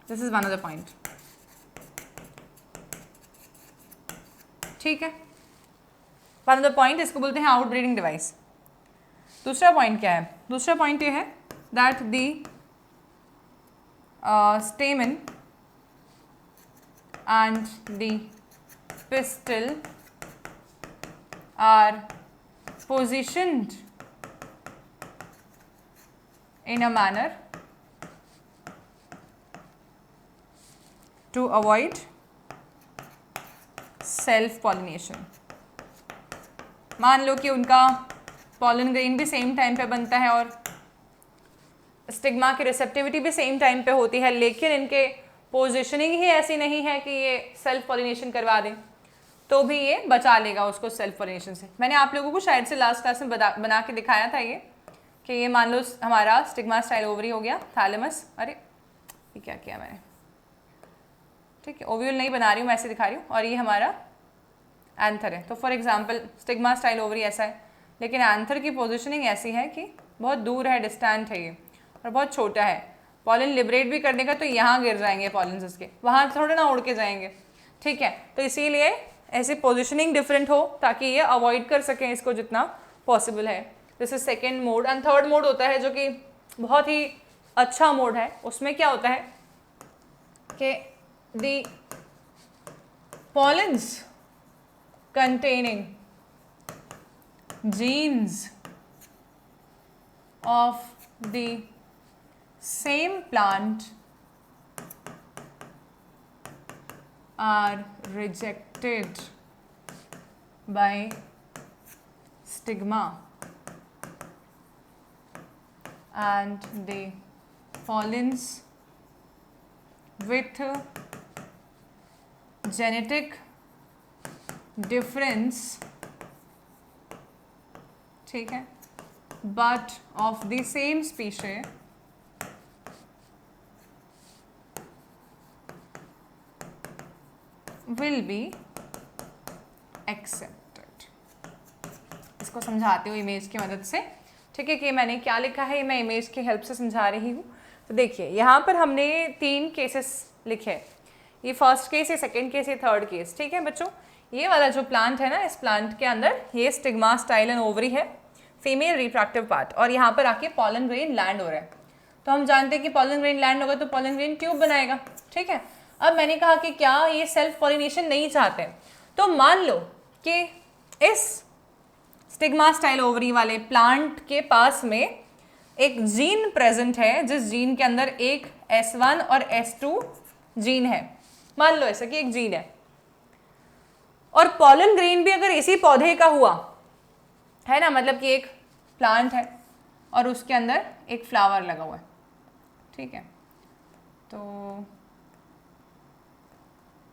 Speaker 1: This is one of the point. ठीक है, one of the point, इसको बोलते हैं out breeding device. दूसरा point क्या है? दूसरा point ये है that the stamen and the pistil are positioned in a manner to avoid self pollination। मान लो कि उनका पॉलन ग्रेन भी सेम टाइम पे बनता है और स्टिग्मा की रिसेप्टिविटी भी सेम टाइम पे होती है, लेकिन इनके पोजिशनिंग ही ऐसी नहीं है कि ये सेल्फ पॉलिनेशन करवा दें, तो भी ये बचा लेगा उसको सेल्फ पॉलिनेशन से। मैंने आप लोगों को शायद से लास्ट क्लास में बना के दिखाया था ये कि ये मान लो हमारा स्टिग्मा स्टाइल ओवरी हो गया, थैलेमस, अरे ये क्या किया मैंने, ठीक है, ओव्यूल नहीं बना रही हूँ मैं, ऐसे दिखा रही हूँ, और ये हमारा एंथर है। तो for example stigma style ovary ऐसा है, लेकिन एंथर की पोजिशनिंग ऐसी है कि बहुत दूर है, डिस्टेंट है ये, और बहुत छोटा है। पॉलन लिबरेट भी करने का तो यहाँ गिर जाएंगे पॉलन इसके, वहाँ थोड़े ना उड़ के जाएंगे, ठीक है। तो इसीलिए ऐसी पोजिशनिंग डिफरेंट हो ताकि ये अवॉइड कर सकें इसको जितना पॉसिबल है। This is second mode. And third mode होता है जो कि बहुत ही अच्छा मोड है। उसमें क्या होता है कि the pollens containing jeans of the same plant are rejected by stigma and the pollens with genetic difference, ठीक है, but of the same species will be accepted। इसको समझाती हूँ इमेज की मदद से, ठीक है, कि मैंने क्या लिखा है मैं इमेज की हेल्प से समझा रही हूँ। तो देखिए यहाँ पर हमने 3 केसेस लिखे हैं, ये फर्स्ट केस, ये सेकेंड केस, ये थर्ड केस, ठीक है बच्चों। ये वाला जो प्लांट है ना, इस प्लांट के अंदर ये स्टिग्मा स्टाइल एंड ओवरी है, फीमेल रिप्रोडक्टिव पार्ट, और यहाँ पर आके पॉलन ग्रेन लैंड हो रहा है। तो हम जानते हैं कि पॉलन ग्रेन लैंड होगा तो पॉलन ग्रेन ट्यूब बनाएगा, ठीक है। अब मैंने कहा कि क्या ये सेल्फ पॉलिनेशन नहीं चाहते, तो मान लो कि इस स्टिग्मा स्टाइल ओवरी वाले प्लांट के पास में एक जीन प्रेजेंट है, जिस जीन के अंदर एक S1 और S2 जीन है। मान लो ऐसा कि एक जीन है, और पॉलन ग्रेन भी अगर इसी पौधे का हुआ है ना, मतलब कि एक प्लांट है और उसके अंदर एक फ्लावर लगा हुआ है, ठीक है, तो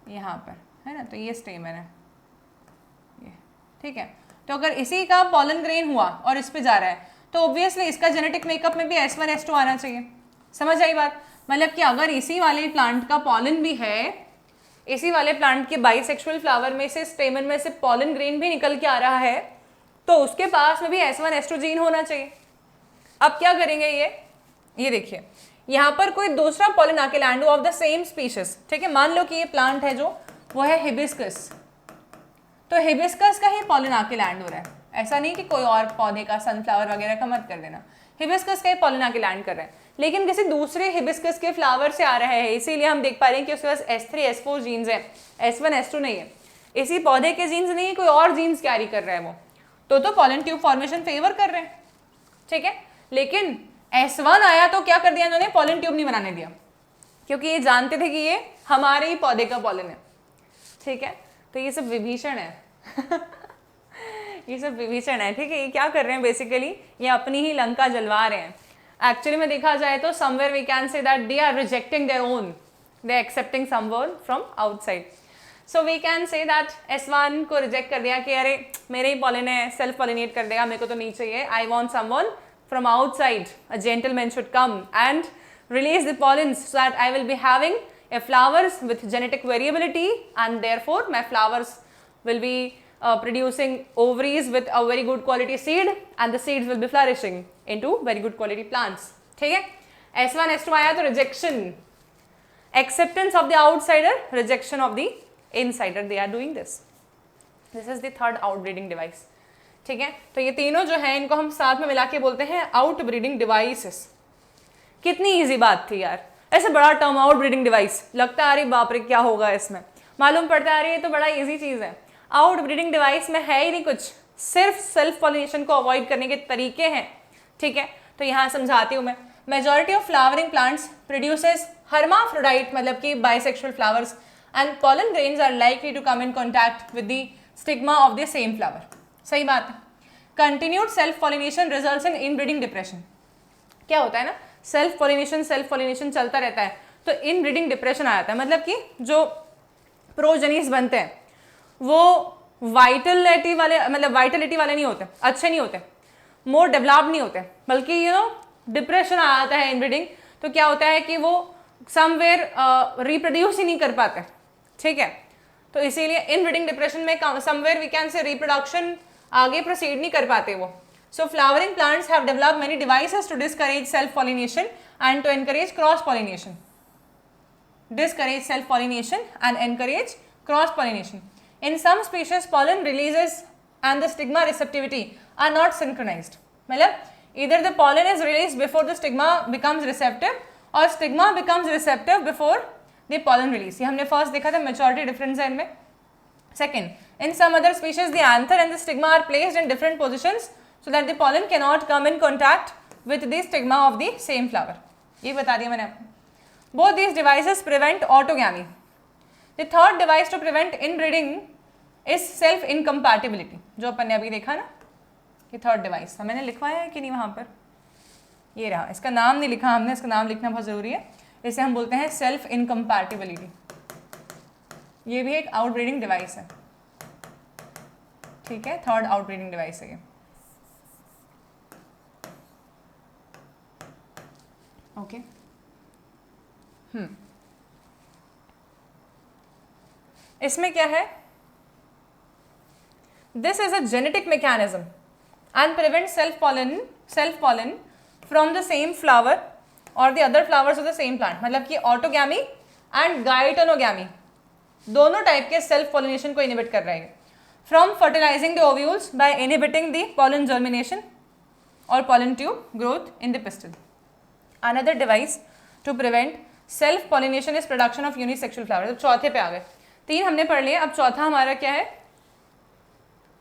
Speaker 1: यहाँ पर है ना, तो ये स्टेमन है ये, ठीक है। तो अगर इसी का पॉलन ग्रेन हुआ और इस पे जा रहा है तो ऑब्वियसली इसका जेनेटिक मेकअप में भी S1 S2 आना चाहिए। समझ आई बात? मतलब कि अगर इसी वाले प्लांट का पॉलन भी है, इसी वाले प्लांट के बाइसेक्सुअल फ्लावर में से स्टेमन में से पॉलन ग्रेन भी निकल के आ रहा है, तो उसके पास में भी S1 S2 जीन होना चाहिए। अब क्या करेंगे ये देखिए, यहाँ पर कोई दूसरा पॉलन आके लैंड हुआ ऑफ द सेम स्पीशीज, ठीक है। मान लो कि ये प्लांट है जो वो है हिबिस्कस, तो हिबिस्कस का ही पॉलन आके लैंड हो रहा है, ऐसा नहीं कि कोई और पौधे का, सनफ्लावर वगैरह का मत कर देना, हिबिस्कस का ही पॉलन आके लैंड कर रहा है, लेकिन किसी दूसरे हिबिस्कस के फ्लावर से आ रहा है, इसीलिए हम देख पा रहे हैं कि उसके पास S3 S4 जीन्स है, S1 S2 नहीं है। इसी पौधे के जीन्स नहीं है, कोई और जीन्स कैरी कर रहा है वो, तो पॉलन ट्यूब फॉर्मेशन फेवर कर रहे हैं, ठीक है। लेकिन S1 आया तो क्या कर दिया इन्होंने, पॉलन ट्यूब नहीं बनाने दिया, क्योंकि ये जानते थे कि ये हमारे ही पौधे का पॉलन है, ठीक है। तो ये सब विभीषण है ये सब विभीषण है, ठीक है। ये क्या कर रहे हैं बेसिकली, ये अपनी ही लंका जलवा रहे हैं। एक्चुअली में देखा जाए तो somewhere we can say that they are rejecting their own, they are accepting someone from outside. So we can say that S1 को रिजेक्ट कर दिया कि अरे मेरे ही पॉलन है, सेल्फ पॉलिनेट कर देगा, मेरे को तो नहीं चाहिए, I want someone from outside, a gentleman should come and release the pollens so that I will be having a flowers with genetic variability, and therefore my flowers will be producing ovaries with a very good quality seed, and the seeds will be flourishing into very good quality plants, ठीक है। S1 S2 आया तो rejection, acceptance of the outsider, rejection of the insider, they are doing this, this is the third out breeding device. ठीक है, तो ये तीनों जो है इनको हम साथ में मिला के बोलते हैं आउट ब्रीडिंग डिवाइसेस। कितनी इजी बात थी यार, ऐसे बड़ा टर्म आउट ब्रीडिंग डिवाइस लगता है अरे बाप रे क्या होगा इसमें, मालूम पड़ता है अरे ये तो बड़ा इजी चीज है। आउट ब्रीडिंग डिवाइस में है ही नहीं कुछ, सिर्फ सेल्फ पॉलिनेशन को अवॉइड करने के तरीके हैं। ठीक है, तो यहाँ समझाती हूँ मैं। Majority of flowering plants produces hermaphrodite मतलब कि bisexual flowers and pollen grains are likely to come in contact with the stigma of the same flower। सही बात है। Continued self pollination results in inbreeding depression। क्या होता है ना, self pollination चलता रहता है तो इनब्रीडिंग डिप्रेशन आ जाता है, मतलब कि जो प्रोजेनिस बनते हैं वो वाइटलिटी वाले नहीं होते, अच्छे नहीं होते, मोर डेवलप्ड नहीं होते, बल्कि डिप्रेशन आ जाता है इनब्रीडिंग। तो क्या होता है कि वो समवेयर रिप्रोड्यूस ही नहीं कर पाते। ठीक है, तो इसीलिए इनब्रीडिंग डिप्रेशन में somewhere we can say reproduction आगे प्रोसीड नहीं कर पाते वो। So flowering plants have developed many devices to discourage self pollination and to encourage cross pollination. Discourage self pollination and encourage cross pollination. In some species pollen releases and the stigma receptivity are not synchronized। मतलब either the pollen is released before the stigma becomes receptive or stigma becomes receptive before the pollen release। ये हमने first देखा था, maturity difference है इनमें। Second, in some other species the anther and the stigma are placed in different positions so that the pollen cannot come in contact with the stigma of the same flower। ये बता दिया मैंने आपको। Both these devices prevent autogamy। The third device to prevent inbreeding is self incompatibility, जो अपन ने अभी देखा ना, ये थर्ड डिवाइस था। मैंने लिखवाया है कि नहीं वहाँ पर, ये रहा, इसका नाम नहीं लिखा हमने, इसका नाम लिखना बहुत ज़रूरी है। इसे हम बोलते हैं सेल्फ इनकम्पैटिबिलिटी। ये भी एक आउटब्रीडिंग डिवाइस है। ठीक है, थर्ड आउटब्रीडिंग डिवाइस है ये। ओके इसमें क्या है, this is a genetic mechanism and prevent self pollen from the same flower और the other flowers of the same plant. मतलब कि ऑटोगैमी एंड गाइटोनोगैमी दोनों टाइप के सेल्फ पॉलिनेशन को इनहिबिट कर रहे हैं। From fertilising the ovules by inhibiting the pollen germination और pollen tube growth in the pistil. Another device to prevent self pollination is production of unisexual flower. तो चौथे पे आ गए, तीन हमने पढ़ लिए, अब चौथा हमारा क्या है,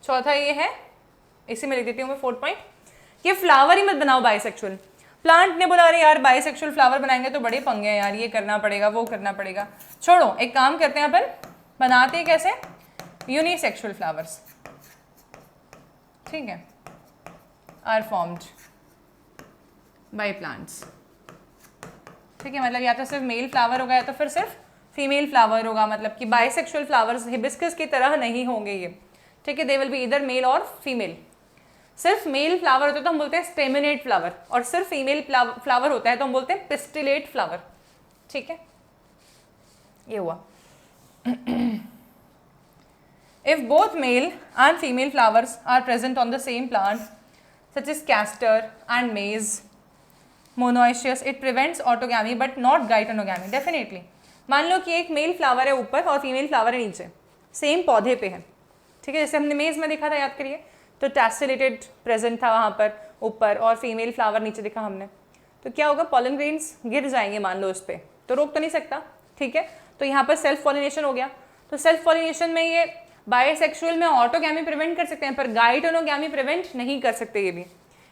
Speaker 1: चौथा ये है, इसी में लिख देती हूँ मैं 4th पॉइंट, कि फ्लावर ही मत बनाओ बाइसेक्सुअल। प्लांट ने बोला अरे यार बाइसेक्सुअल फ्लावर बनाएंगे तो बड़े पंगे हैं यार, ये करना पड़ेगा वो करना पड़ेगा, छोड़ो एक काम करते हैं अपन, बनाते हैं कैसे, यूनिसेक्सुअल फ्लावर्स। ठीक है, आर फॉर्म्ड बाय प्लांट्स। ठीक है, मतलब या तो सिर्फ मेल फ्लावर होगा या तो फिर सिर्फ फीमेल फ्लावर होगा, मतलब कि बाइसेक्सुअल फ्लावर्स हिबिस्कस की तरह नहीं होंगे ये। ठीक है, दे विल बी इधर मेल और फीमेल। सिर्फ मेल फ्लावर होता है तो हम बोलते हैं स्टेमिनेट फ्लावर, और सिर्फ फीमेल फ्लावर होता है तो हम बोलते हैं पिस्टिलेट फ्लावर। ठीक है, ये हुआ। If both male and female flowers are present on the same plant such is castor and maize monoecious, it prevents autogamy but not geitonogamy. Definitely मान लो कि एक मेल फ्लावर है ऊपर और फीमेल फ्लावर है नीचे, सेम पौधे पे है। ठीक है, जैसे हमने मेज में देखा था, याद करिए, तो टैसिलेटेड प्रेजेंट था वहाँ पर ऊपर और फीमेल फ्लावर नीचे देखा हमने, तो क्या होगा, पॉलन ग्रेन्स गिर जाएंगे मान लो उस पर, तो रोक तो नहीं सकता। ठीक है, तो यहाँ पर सेल्फ पॉलिनेशन हो गया। तो सेल्फ पॉलिनेशन में ये बायसेक्सुअल में ऑटोगैमी प्रिवेंट कर सकते हैं पर गाइटोनोगैमी प्रिवेंट नहीं कर सकते। ये भी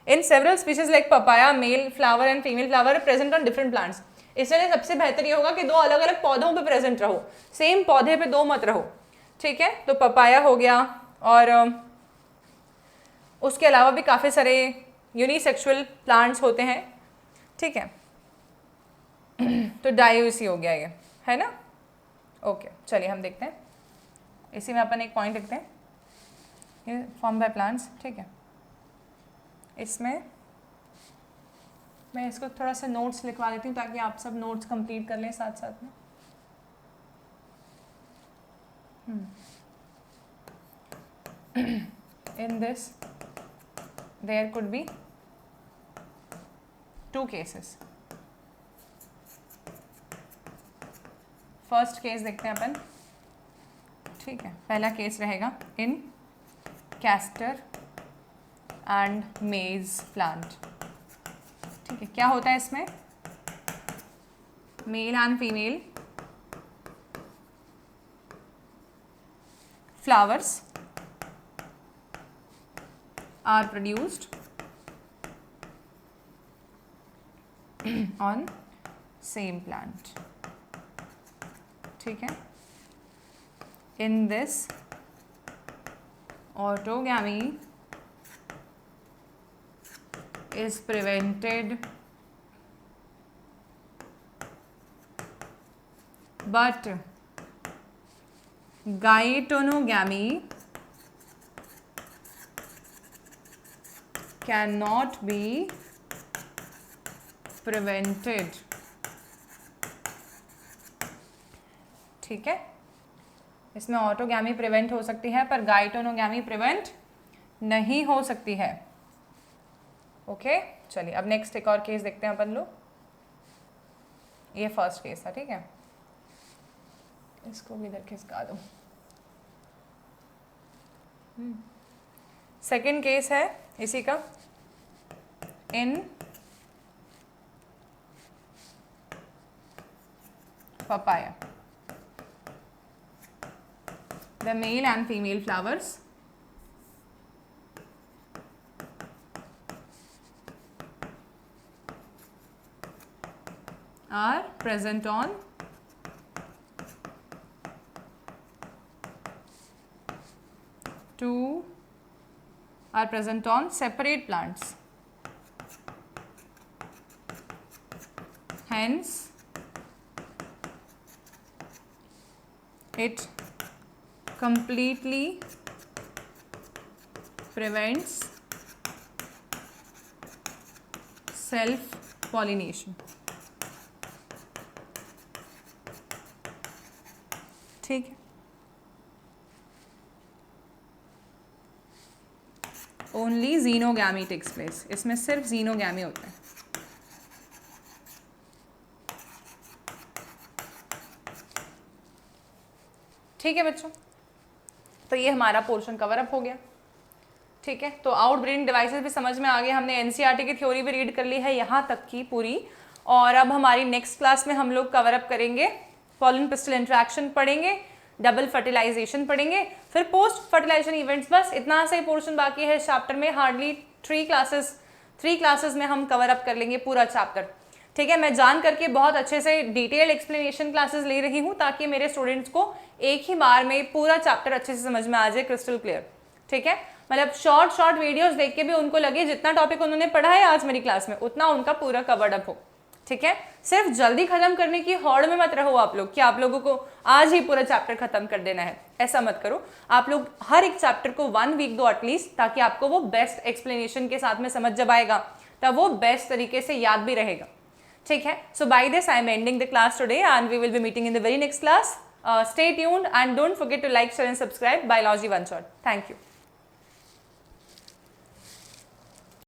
Speaker 1: in several species like papaya male flower and female flower present on different plants. इसलिए सबसे बेहतर ये होगा कि दो अलग अलग पौधों पे प्रेजेंट रहो, सेम पौधे पे दो मत रहो। ठीक है, तो पपाया हो गया और उसके अलावा भी काफ़ी सारे यूनिसेक्सुअल प्लांट्स होते हैं। ठीक है, तो डायोसी हो गया ये, है ना। ओके, चलिए हम देखते हैं, इसी में अपन एक पॉइंट लिखते हैं, ये फॉर्म बाय प्लांट्स। ठीक है, इसमें मैं इसको थोड़ा सा नोट्स लिखवा देती हूँ ताकि आप सब नोट्स कंप्लीट कर लें साथ साथ में। In this there could be two cases। First case देखते हैं अपन। ठीक है, पहला केस रहेगा इन कैस्टर एंड मेज प्लांट। ठीक है, क्या होता है इसमें? Mail and female flowers are produced on same plant. ठीक है, in this autogamy is prevented but Geitonogamy cannot be prevented. ठीक है, इसमें ऑटोगैमी प्रिवेंट हो सकती है पर गाइटोनोगैमी प्रिवेंट नहीं हो सकती है। ओके, चलिए अब नेक्स्ट एक और केस देखते हैं अपन लोग। ये फर्स्ट केस था, ठीक है, इसको भी इधर खिसका दो। सेकेंड केस है इसी का, इन papaya the male and female flowers are present on separate plants, hence it completely prevents self pollination। ठीक है, ओनली जीनोगैमी टेक्स प्लेस, इसमें सिर्फ जीनोगैमी होता है। ठीक है बच्चों, तो ये हमारा पोर्शन कवर अप हो गया। ठीक है, तो आउटब्रीडिंग डिवाइसेस भी समझ में आ गए, हमने एनसीईआरटी की थ्योरी भी रीड कर ली है यहाँ तक की पूरी। और अब हमारी नेक्स्ट क्लास में हम लोग कवर अप करेंगे, पॉलन पिस्टल इंटरेक्शन पढ़ेंगे, डबल फर्टिलाइजेशन पढ़ेंगे, फिर पोस्ट फर्टिलाइजेशन इवेंट्स। बस इतना सा ही पोर्शन बाकी है इस चैप्टर में। हार्डली 3 क्लासेस में हम कवर अप कर लेंगे पूरा चैप्टर। ठीक है, मैं जान करके बहुत अच्छे से डिटेल एक्सप्लेनेशन क्लासेस ले रही हूँ ताकि मेरे स्टूडेंट्स को एक ही बार में पूरा चैप्टर अच्छे से समझ में आ जाए, क्रिस्टल क्लियर। ठीक है, मतलब शॉर्ट वीडियोस देख के भी उनको लगे जितना टॉपिक उन्होंने पढ़ा है आज मेरी क्लास में उतना उनका पूरा कवर्ड अप हो। ठीक है, सिर्फ जल्दी खत्म करने की हौड़ में मत रहो आप लोग कि आप लोगों को आज ही पूरा चैप्टर खत्म कर देना है, ऐसा मत करो। आप लोग हर एक चैप्टर को 1 वीक दो एटलीस्ट, ताकि आपको वो बेस्ट एक्सप्लेनेशन के साथ में समझ जब आएगा तब वो बेस्ट तरीके से याद भी रहेगा। ठीक है, so by this I am ending the class today and we will be meeting in the very next class. Stay tuned and don't forget to like, share and subscribe Biology One Shot. Thank you.